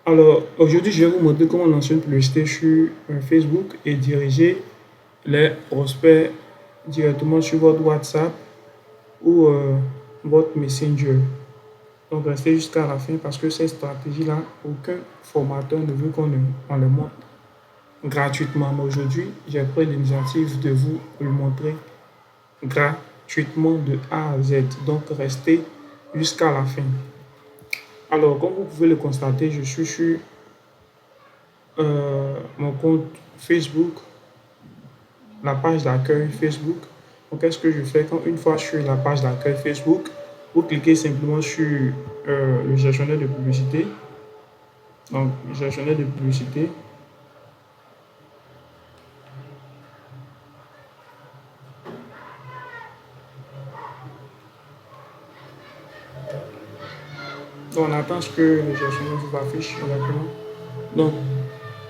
Alors, aujourd'hui, je vais vous montrer comment lancer une publicité sur Facebook et diriger les prospects directement sur votre WhatsApp ou votre Messenger. Donc, restez jusqu'à la fin parce que ces stratégies-là, aucun formateur ne veut on les montre gratuitement. Mais aujourd'hui, j'ai pris l'initiative de vous le montrer gratuitement de A à Z. Donc, restez jusqu'à la fin. Alors, comme vous pouvez le constater, je suis sur mon compte Facebook, la page d'accueil Facebook. Donc, qu'est-ce que je fais quand une fois sur la page d'accueil Facebook, vous cliquez simplement sur le gestionnaire de publicité. Donc, gestionnaire de publicité. Donc, on attend ce que le gestionnaire vous affiche exactement. Donc,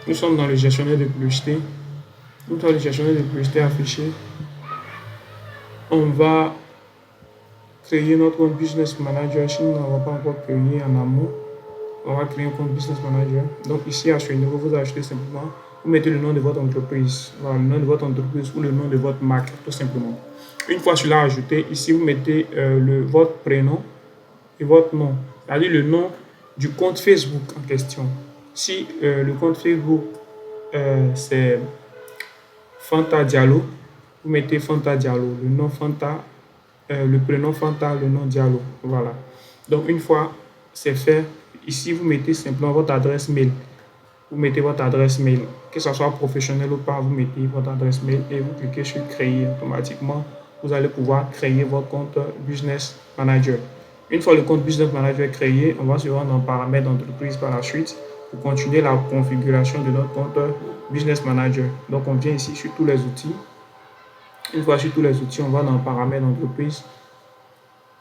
nous sommes dans le gestionnaire de publicité. Une fois le gestionnaire de publicité affiché, on va créer notre compte Business Manager. Si nous n'avons pas encore créé en amont, on va créer un compte Business Manager. Donc ici, à ce niveau, vous ajoutez simplement, vous mettez le nom de votre entreprise, voilà, le nom de votre entreprise ou le nom de votre marque, tout simplement. Une fois cela ajouté, ici, vous mettez votre prénom et votre nom, c'est-à-dire le nom du compte Facebook en question. Si le compte Facebook, c'est Fanta Diallo, vous mettez Fanta Diallo, le nom Fanta, le prénom Fanta, le nom Diallo. Voilà. Donc, une fois c'est fait, ici, vous mettez simplement votre adresse mail. Vous mettez votre adresse mail, que ce soit professionnel ou pas, vous mettez votre adresse mail et vous cliquez sur créer. Automatiquement, vous allez pouvoir créer votre compte Business Manager. Une fois le compte Business Manager est créé, on va se rendre en paramètres d'entreprise par la suite pour continuer la configuration de notre compte Business Manager. Donc, on vient ici sur tous les outils. Une fois sur tous les outils, on va dans paramètres d'entreprise.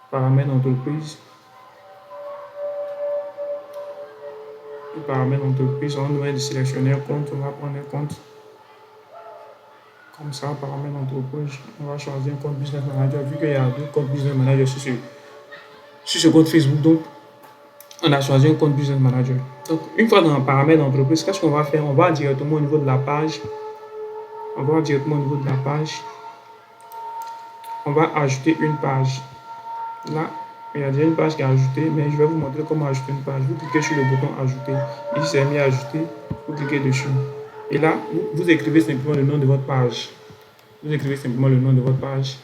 Paramètres d'entreprise. Paramètres d'entreprise, on va de sélectionner un compte, on va prendre un compte. Comme ça, paramètres d'entreprise, on va choisir un compte Business Manager. Vu qu'il y a deux comptes Business Manager sur ce compte Facebook, donc on a choisi un compte Business Manager. Donc, une fois dans le paramètre d'entreprise, qu'est-ce qu'on va faire? On va directement au niveau de la page. On va directement au niveau de la page. On va ajouter une page. Là, il y a déjà une page qui est ajoutée, mais je vais vous montrer comment ajouter une page. Vous cliquez sur le bouton ajouter. Ici, c'est mis à ajouter. Vous cliquez dessus. Et là, vous écrivez simplement le nom de votre page. Vous écrivez simplement le nom de votre page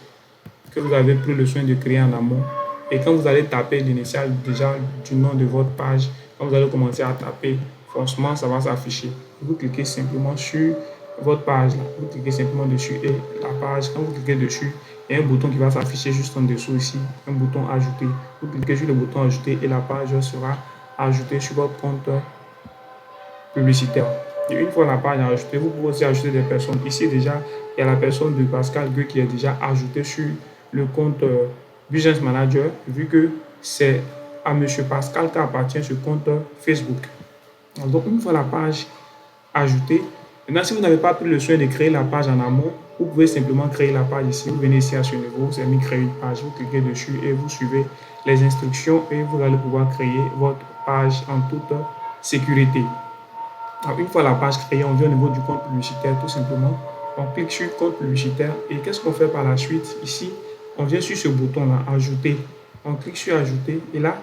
que vous avez pris le soin de créer en amont. Et quand vous allez taper l'initial déjà du nom de votre page, quand vous allez commencer à taper, forcément, ça va s'afficher. Vous cliquez simplement sur votre page. Là. Vous cliquez simplement dessus et la page, quand vous cliquez dessus, il y a un bouton qui va s'afficher juste en dessous ici, un bouton ajouter. Vous cliquez sur le bouton ajouter et la page sera ajoutée sur votre compte publicitaire. Et une fois la page ajoutée, vous pouvez aussi ajouter des personnes. Ici déjà, il y a la personne de Pascal Gueux qui est déjà ajoutée sur le compte Business Manager, vu que c'est à M. Pascal qu'appartient ce compte Facebook. Donc une fois la page ajoutée, maintenant si vous n'avez pas pris le soin de créer la page en amont, vous pouvez simplement créer la page ici. Vous venez ici à ce niveau, vous avez mis créer une page, vous cliquez dessus et vous suivez les instructions et vous allez pouvoir créer votre page en toute sécurité. Alors, une fois la page créée, on vient au niveau du compte publicitaire tout simplement. On clique sur compte publicitaire et qu'est-ce qu'on fait par la suite? Ici, on vient sur ce bouton-là, ajouter. On clique sur ajouter et là,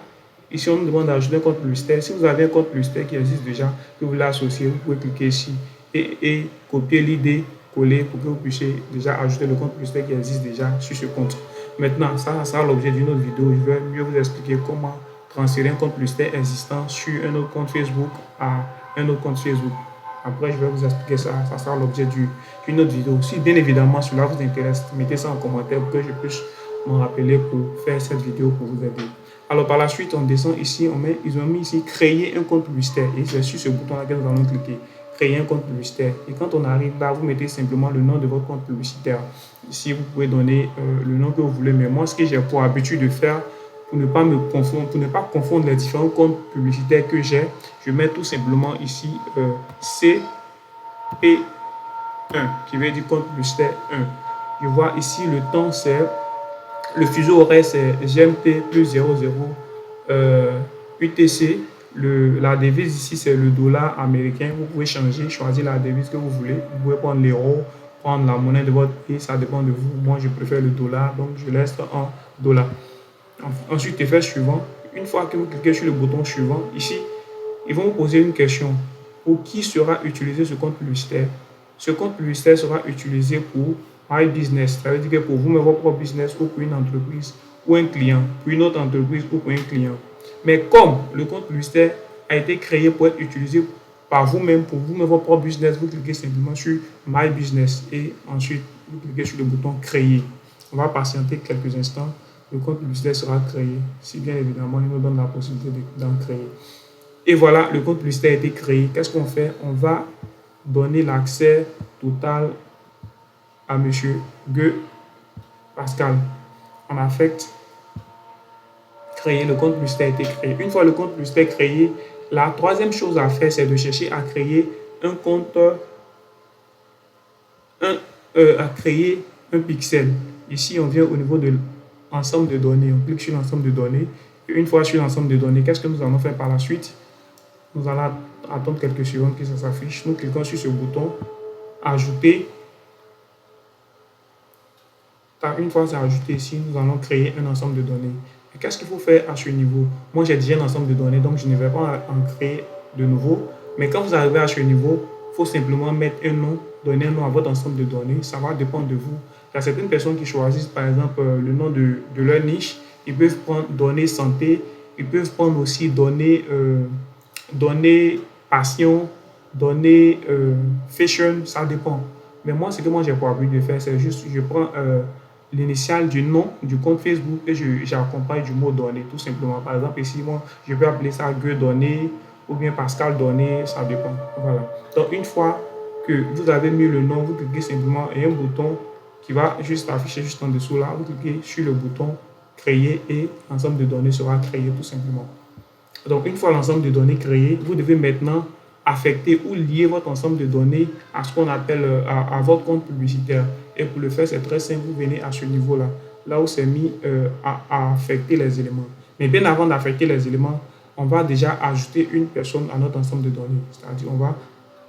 ici, on nous demande d'ajouter un compte publicitaire. Si vous avez un compte publicitaire qui existe déjà, que vous voulez associer, vous pouvez cliquer ici et copier l'idée, coller pour que vous puissiez déjà ajouter le compte publicitaire qui existe déjà sur ce compte. Maintenant, ça sera l'objet d'une autre vidéo. Je vais mieux vous expliquer comment transférer un compte publicitaire existant sur un autre compte Facebook à un autre compte Facebook. Après, je vais vous expliquer ça. Ça sera l'objet d'une autre vidéo. Si bien évidemment cela vous intéresse, mettez ça en commentaire pour que je puisse m'en rappeler pour faire cette vidéo pour vous aider. Alors par la suite, on descend ici, ils ont mis ici créer un compte publicitaire et c'est sur ce bouton-là que nous allons cliquer. Créer un compte publicitaire. Et quand on arrive là, vous mettez simplement le nom de votre compte publicitaire. Ici, vous pouvez donner le nom que vous voulez. Mais moi, ce que j'ai pour habitude de faire, pour ne pas me confondre, pour ne pas confondre les différents comptes publicitaires que j'ai, je mets tout simplement ici CP1, qui veut dire compte publicitaire 1. Je vois ici le temps, c'est le fuseau horaire, c'est GMT plus 00 UTC. La devise ici, c'est le dollar américain. Vous pouvez changer, choisir la devise que vous voulez. Vous pouvez prendre l'euro, prendre la monnaie de votre pays, ça dépend de vous. Moi, je préfère le dollar, donc je laisse en dollar. Ensuite, effet suivant. Une fois que vous cliquez sur le bouton suivant, ici, ils vont vous poser une question. Pour qui sera utilisé ce compte publicitaire? Ce compte publicitaire sera utilisé pour My Business. Ça veut dire que pour vous, votre propre business ou pour une entreprise ou un client, pour une autre entreprise ou pour un client. Mais comme le compte publicitaire a été créé pour être utilisé par vous-même, pour vous-même votre propre business, vous cliquez simplement sur My Business et ensuite vous cliquez sur le bouton Créer. On va patienter quelques instants. Le compte publicitaire sera créé, si bien évidemment il nous donne la possibilité d'en créer. Et voilà, le compte publicitaire a été créé. Qu'est-ce qu'on fait? On va donner l'accès total à monsieur Gueux Pascal. On affecte créer, le compte publicitaire a été créé. Une fois le compte publicitaire créé, la troisième chose à faire, c'est de chercher à créer un compte, à créer un pixel. Ici, on vient au niveau de l'ensemble de données. On clique sur l'ensemble de données. Et une fois sur l'ensemble de données, qu'est-ce que nous allons faire par la suite? Nous allons attendre quelques secondes que ça s'affiche. Nous cliquons sur ce bouton Ajouter. Une fois c'est ajouté ici, nous allons créer un ensemble de données. Et qu'est-ce qu'il faut faire à ce niveau? Moi, j'ai déjà un ensemble de données, donc je ne vais pas en créer de nouveau. Mais quand vous arrivez à ce niveau, il faut simplement mettre un nom, donner un nom à votre ensemble de données. Ça va dépendre de vous. Il y a certaines personnes qui choisissent, par exemple, le nom de leur niche. Ils peuvent prendre données santé. Ils peuvent prendre aussi données passion, données fashion, ça dépend. Mais moi, ce que moi j'ai pour habitude de faire, c'est juste, je prends l'initiale du nom du compte Facebook et j'accompagne du mot donné, tout simplement. Par exemple, ici, moi, je peux appeler ça Gueux donné ou bien Pascal donné, ça dépend. Voilà. Donc, une fois que vous avez mis le nom, vous cliquez simplement et un bouton qui va juste afficher juste en dessous là, vous cliquez sur le bouton créer et l'ensemble de données sera créé tout simplement. Donc, une fois l'ensemble de données créé, vous devez maintenant affecter ou lier votre ensemble de données à ce qu'on appelle à votre compte publicitaire. Et pour le faire, c'est très simple. Vous venez à ce niveau-là, là où c'est mis à affecter les éléments. Mais bien avant d'affecter les éléments, on va déjà ajouter une personne à notre ensemble de données. C'est-à-dire, on va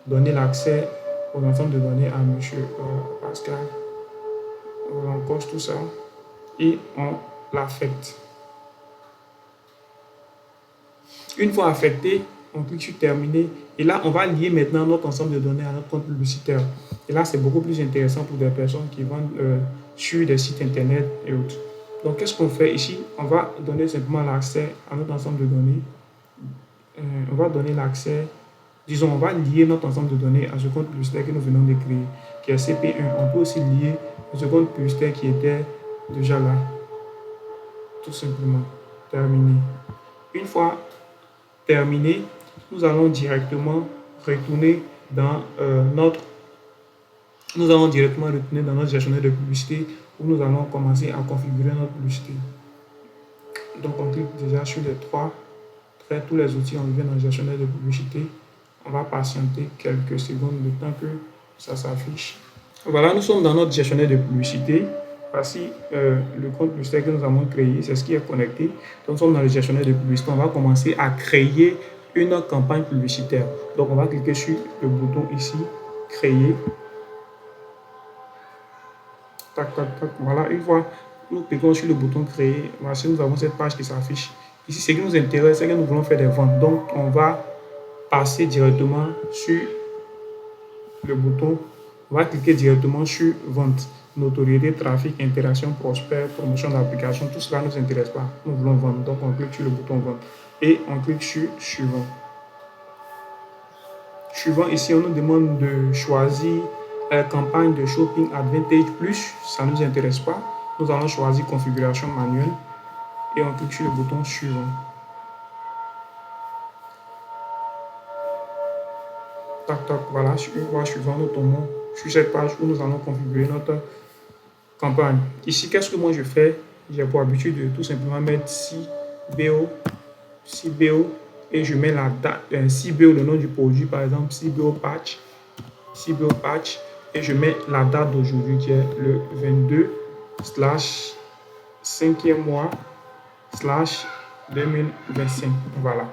donner l'accès aux ensembles de données à M. Pascal. On coche tout ça et on l'affecte. Une fois affecté, on clique sur terminer et là on va lier maintenant notre ensemble de données à notre compte publicitaire. Et là c'est beaucoup plus intéressant pour des personnes qui vendent sur des sites internet et autres. Donc qu'est-ce qu'on fait ici? On va donner simplement l'accès à notre ensemble de données. On va donner l'accès, disons on va lier notre ensemble de données à ce compte publicitaire que nous venons de créer, qui est CP1. On peut aussi lier ce compte publicitaire qui était déjà là. Tout simplement. Terminé. Une fois terminé, nous allons directement retourner dans notre gestionnaire de publicité où nous allons commencer à configurer notre publicité. Donc on clique déjà sur les trois traits, tous les outils, on vient dans le gestionnaire de publicité. On va patienter quelques secondes le temps que ça s'affiche. Voilà, nous sommes dans notre gestionnaire de publicité. Voici le compte publicitaire que nous avons créé, c'est ce qui est connecté. Donc, nous sommes dans le gestionnaire de publicité. On va commencer à créer une campagne publicitaire. Donc, on va cliquer sur le bouton ici, créer. Tac, tac, tac. Voilà, une fois nous cliquons sur le bouton créer, voici, nous avons cette page qui s'affiche. Ici, ce qui nous intéresse, c'est que nous voulons faire des ventes. Donc, on va passer directement sur le bouton. On va cliquer directement sur vente. Notoriété, trafic, interaction, prospect, promotion d'application, tout cela ne nous intéresse pas. Nous voulons vendre. Donc, on clique sur le bouton vente et on clique sur suivant. Suivant, ici, on nous demande de choisir la campagne de Shopping Advantage Plus. Ça ne nous intéresse pas. Nous allons choisir configuration manuelle et on clique sur le bouton suivant. Tac, tac, voilà, une fois suivant, nous tombons sur cette page où nous allons configurer notre campagne. Ici, qu'est-ce que moi je fais? J'ai pour habitude de tout simplement mettre CBO et je mets la date, CBO, le nom du produit, par exemple CBO patch, et je mets la date d'aujourd'hui qui est le 22/5e mois/2025. Voilà.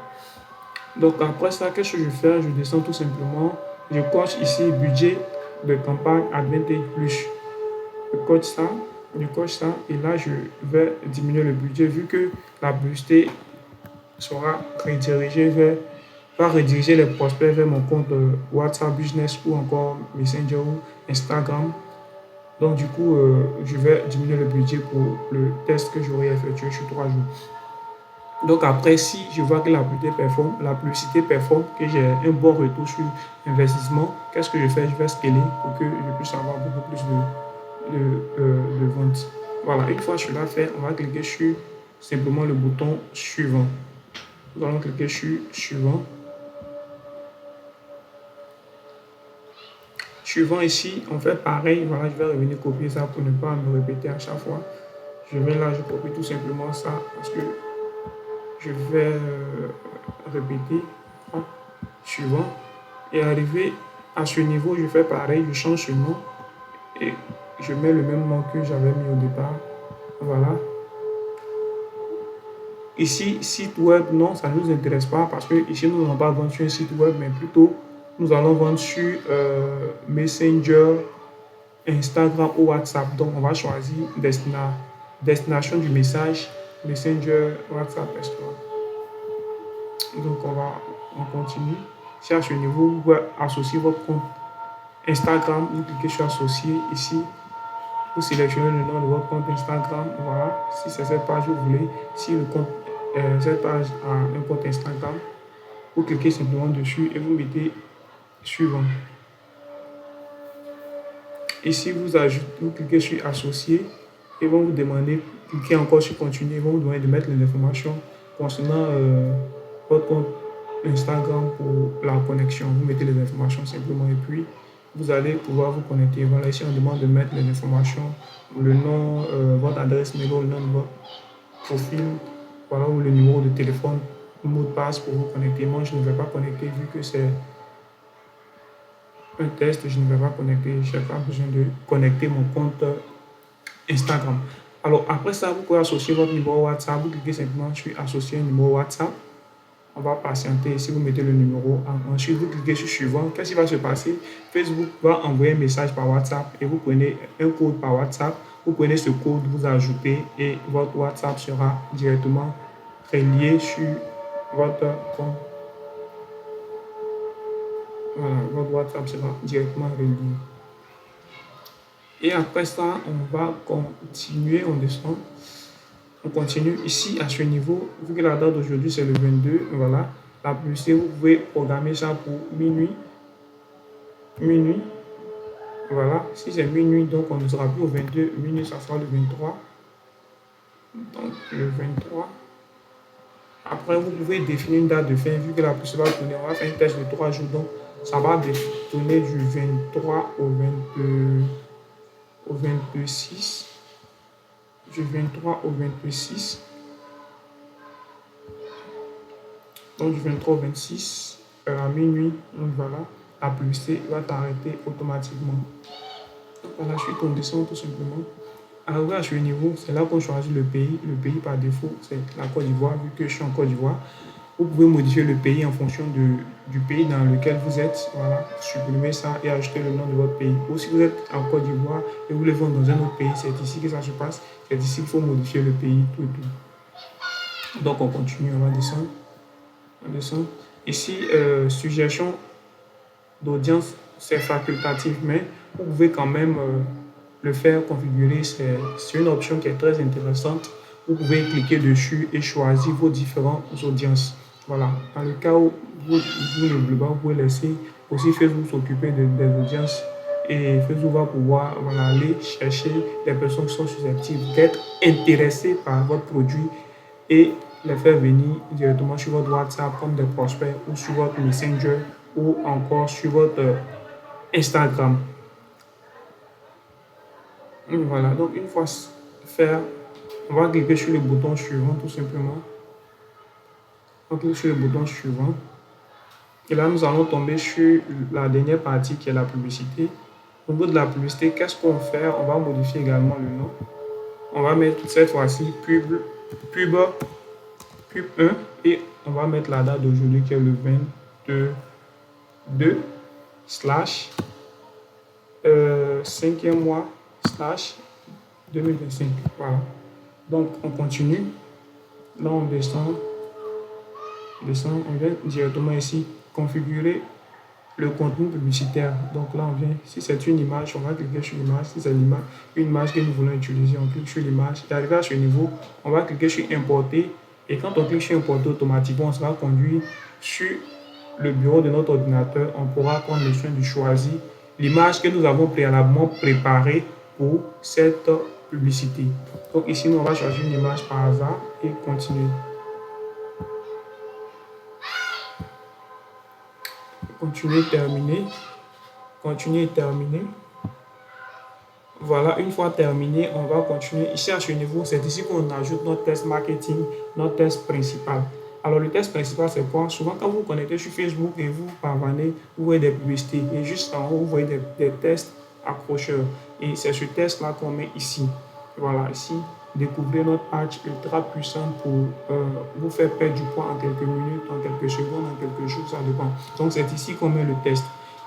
Donc après ça, qu'est-ce que je fais? Je descends tout simplement. Je coche ici budget de campagne Advantage Plus. Je coche ça, et là je vais diminuer le budget vu que la publicité sera redirigée va rediriger les prospects vers mon compte WhatsApp Business ou encore Messenger ou Instagram. Donc du coup, je vais diminuer le budget pour le test que j'aurai effectué sur 3 jours. Donc après, si je vois que la publicité performe, que j'ai un bon retour sur investissement, qu'est-ce que je fais? Je vais scaler pour que je puisse avoir beaucoup plus de ventes. Voilà, une fois que je l'ai fait, on va cliquer sur simplement le bouton suivant. Nous allons cliquer sur suivant. Suivant ici, on fait pareil. Voilà, je vais revenir copier ça pour ne pas me répéter à chaque fois. Je vais là, je copie tout simplement ça parce que je vais répéter. Suivant. Et arrivé à ce niveau, je fais pareil, je change ce nom et je mets le même nom que j'avais mis au départ. Voilà. Ici, site web, non, ça ne nous intéresse pas parce que ici, nous n'allons pas vendre sur un site web, mais plutôt, nous allons vendre sur Messenger, Instagram ou WhatsApp. Donc, on va choisir destination du message, Messenger, WhatsApp, etc. Donc, on continue. Si à ce niveau, vous pouvez associer votre compte Instagram, vous cliquez sur associer ici. Vous sélectionnez le nom de votre compte Instagram. Voilà. Si c'est cette page que vous voulez, si le compte, cette page a un compte Instagram, vous cliquez simplement dessus et vous mettez suivant. Ici, vous cliquez sur associer et vont vous demander, cliquez encore sur continuer, ils vont vous demander de mettre les informations concernant votre compte Instagram pour la connexion. Vous mettez les informations simplement et puis vous allez pouvoir vous connecter. Voilà, ici on demande de mettre les informations, le nom, votre adresse mail, le nom de votre profil, voilà, ou le numéro de téléphone, le mot de passe pour vous connecter. Moi, je ne vais pas connecter vu que c'est un test, je ne vais pas connecter. Je n'ai pas besoin de connecter mon compte Instagram. Alors après ça, vous pouvez associer votre numéro WhatsApp. Vous cliquez simplement sur associer un numéro WhatsApp. On va patienter. Si vous mettez le numéro, ensuite vous cliquez sur suivant. Qu'est-ce qui va se passer? Facebook va envoyer un message par WhatsApp et vous prenez un code par WhatsApp. Vous prenez ce code, vous ajoutez et votre WhatsApp sera directement relié sur votre compte. Voilà, votre WhatsApp sera directement relié. Et après ça, on va continuer, on descend. On continue ici à ce niveau, vu que la date d'aujourd'hui c'est le 22, voilà, la publicité, vous pouvez programmer ça pour minuit. Minuit, voilà, si c'est minuit, donc on ne sera plus au 22, minuit ça sera le 23. Donc le 23. Après, vous pouvez définir une date de fin, vu que la publicité va tourner, on va faire un test de 3 jours, donc ça va tourner du 23 au 26. Du 23 au 26. Donc du 23 au 26 à minuit, donc voilà, la publicité va t'arrêter automatiquement. Donc par la suite, on descend tout simplement. Arrivé à ce niveau, c'est là qu'on choisit le pays. Le pays par défaut, c'est la Côte d'Ivoire, vu que je suis en Côte d'Ivoire. Vous pouvez modifier le pays en fonction du pays dans lequel vous êtes. Voilà, supprimez ça et ajouter le nom de votre pays. Ou si vous êtes en Côte d'Ivoire et vous voulez vendre dans un autre pays, c'est ici que ça se passe. C'est ici qu'il faut modifier le pays, tout et tout. Donc on continue, on va descendre. On descend. Ici, suggestion d'audience, c'est facultatif, mais vous pouvez quand même le faire configurer. C'est une option qui est très intéressante. Vous pouvez cliquer dessus et choisir vos différentes audiences. Voilà. Dans le cas où vous ne voulez pas, vous pouvez laisser aussi Facebook s'occuper des audiences et Facebook va pouvoir aller chercher les personnes qui sont susceptibles d'être intéressées par votre produit et les faire venir directement sur votre WhatsApp comme des prospects ou sur votre Messenger ou encore sur votre Instagram. Voilà, donc une fois fait, on va cliquer sur le bouton suivant tout simplement. On clique sur le bouton suivant. Et là, nous allons tomber sur la dernière partie qui est la publicité. Au niveau de la publicité, qu'est-ce qu'on fait? On va modifier également le nom. On va mettre cette fois-ci pub cube 1 et on va mettre la date d'aujourd'hui qui est le 22 slash 5e mois slash 2025. Voilà. Donc on continue. Là on descend, on vient directement ici configurer le contenu publicitaire. Donc là on vient, si c'est une image, on va cliquer sur l'image. Si c'est une image que nous voulons utiliser, on clique sur l'image. Et arrivé à ce niveau, on va cliquer sur importer. Et quand on clique sur importer, automatiquement on sera conduit sur le bureau de notre ordinateur. On pourra prendre le soin de choisir l'image que nous avons préalablement préparée pour cette publicité. Donc ici, nous, on va choisir une image par hasard et continuer. Continuer, terminer. Continuer et terminer. Voilà, une fois terminé, on va continuer. Ici, à ce niveau, c'est ici qu'on ajoute notre test marketing, notre test principal. Alors, le test principal, c'est quoi? Souvent, quand vous vous connectez sur Facebook et vous parvenez, vous voyez des publicités. Et juste en haut, vous voyez des tests accrocheurs. Et c'est ce test-là qu'on met ici. Voilà, ici, découvrez notre patch ultra puissant pour vous faire perdre du poids en quelques minutes, en quelques secondes, en quelques jours, ça dépend. Donc, c'est ici qu'on met le test.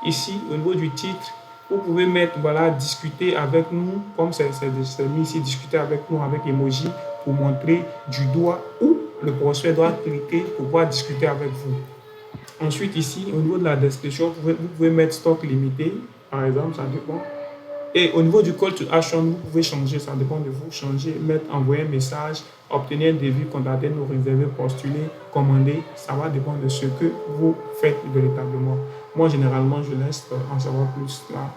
Ici, au niveau du titre, vous pouvez mettre, voilà, discuter avec nous, comme c'est mis ici, discuter avec nous avec emoji pour montrer du doigt où le prospect doit cliquer pour pouvoir discuter avec vous. Ensuite, ici, au niveau de la description, vous pouvez mettre stock limité, par exemple, ça dépend. Et au niveau du call to action, vous pouvez changer, ça dépend de vous, changer, mettre, envoyer un message, obtenir un devis, contacter nous, réserver, postuler, commander. Ça va dépendre de ce que vous faites véritablement. Moi, généralement, je laisse en savoir plus là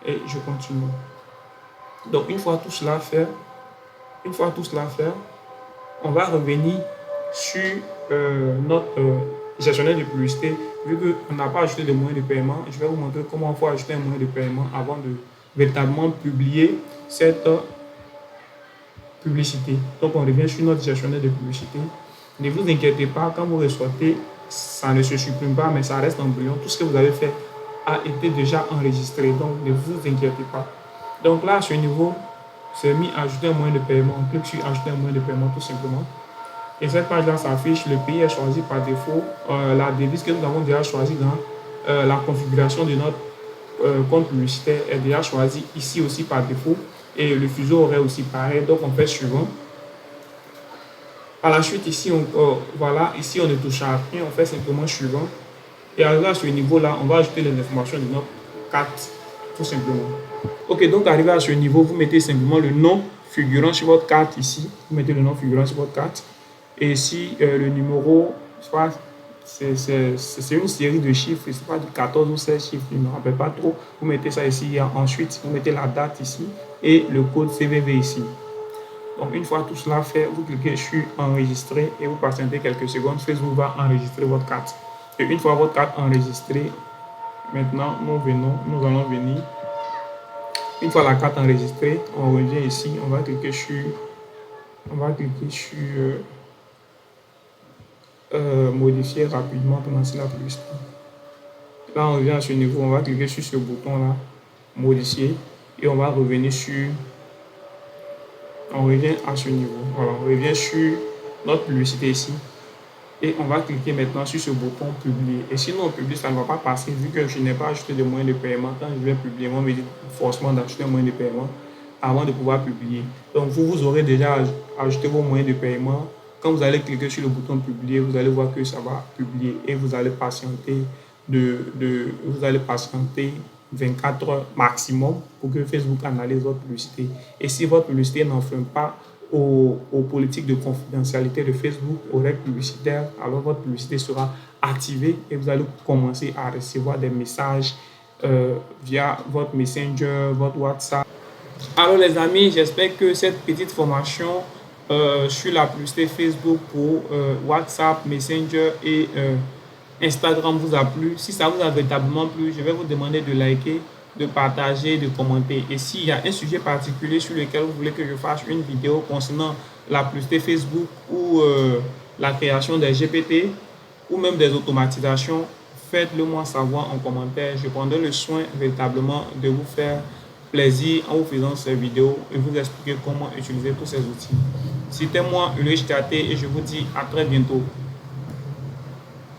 et je continue. Donc, une fois tout cela fait, on va revenir sur notre gestionnaire de publicité. Vu qu'on n'a pas ajouté de moyens de paiement, je vais vous montrer comment il faut ajouter un moyen de paiement avant de véritablement publier cette publicité. Donc, on revient sur notre gestionnaire de publicité. Ne vous inquiétez pas, quand vous ressortez, ça ne se supprime pas, mais ça reste en brouillon. Tout ce que vous avez fait a été déjà enregistré, donc ne vous inquiétez pas. Donc là, à ce niveau, c'est mis ajouter un moyen de paiement. On clique sur ajouter un moyen de paiement tout simplement. Et cette page-là s'affiche, le pays est choisi par défaut. La devise que nous avons déjà choisie dans la configuration de notre compte publicitaire est déjà choisie ici aussi par défaut. Et le fuseau horaire aussi pareil. Donc on fait suivant. Par la suite, ici, voilà, ici on ne touche à rien, on fait simplement suivant. Et arrivé à ce niveau-là, on va ajouter les informations de notre carte, tout simplement. Ok, donc arrivé à ce niveau, vous mettez simplement le nom figurant sur votre carte ici. Vous mettez le nom figurant sur votre carte. Et ici, le numéro, c'est une série de chiffres, c'est pas du 14 ou 16 chiffres, je ne me rappelle pas trop. Vous mettez ça ici, et ensuite, vous mettez la date ici et le code CVV ici. Donc, une fois tout cela fait, vous cliquez sur enregistrer et vous patientez quelques secondes. Facebook va enregistrer votre carte. Et une fois votre carte enregistrée, maintenant, nous allons venir. Une fois la carte enregistrée, on revient ici, on va cliquer sur modifier rapidement pour lancer la publicité. Là, on revient à ce niveau, on va cliquer sur ce bouton-là, modifier, et on va revenir sur. On revient à ce niveau. Voilà, on revient sur notre publicité ici. Et on va cliquer maintenant sur ce bouton publier. Et sinon on publie, ça ne va pas passer vu que je n'ai pas ajouté de moyen de paiement. Quand je vais publier, on me dit forcément d'ajouter un moyen de paiement avant de pouvoir publier. Donc vous aurez déjà ajouté vos moyens de paiement. Quand vous allez cliquer sur le bouton publier, vous allez voir que ça va publier et vous allez patienter vous allez patienter 24 heures maximum pour que Facebook analyse votre publicité. Et si votre publicité n'enfreint pas aux politiques de confidentialité de Facebook, aux règles publicitaires, alors votre publicité sera activée et vous allez commencer à recevoir des messages via votre Messenger, votre WhatsApp. Alors les amis, j'espère que cette petite formation sur la publicité Facebook pour WhatsApp, Messenger et Instagram vous a plu. Si ça vous a véritablement plu, je vais vous demander de liker, de partager, de commenter. Et s'il y a un sujet particulier sur lequel vous voulez que je fasse une vidéo concernant la publicité Facebook ou la création des GPT ou même des automatisations, faites-le moi savoir en commentaire. Je prendrai le soin véritablement de vous faire plaisir en vous faisant ces vidéos et vous expliquer comment utiliser tous ces outils. C'était moi, Ulrich Tate, et je vous dis à très bientôt.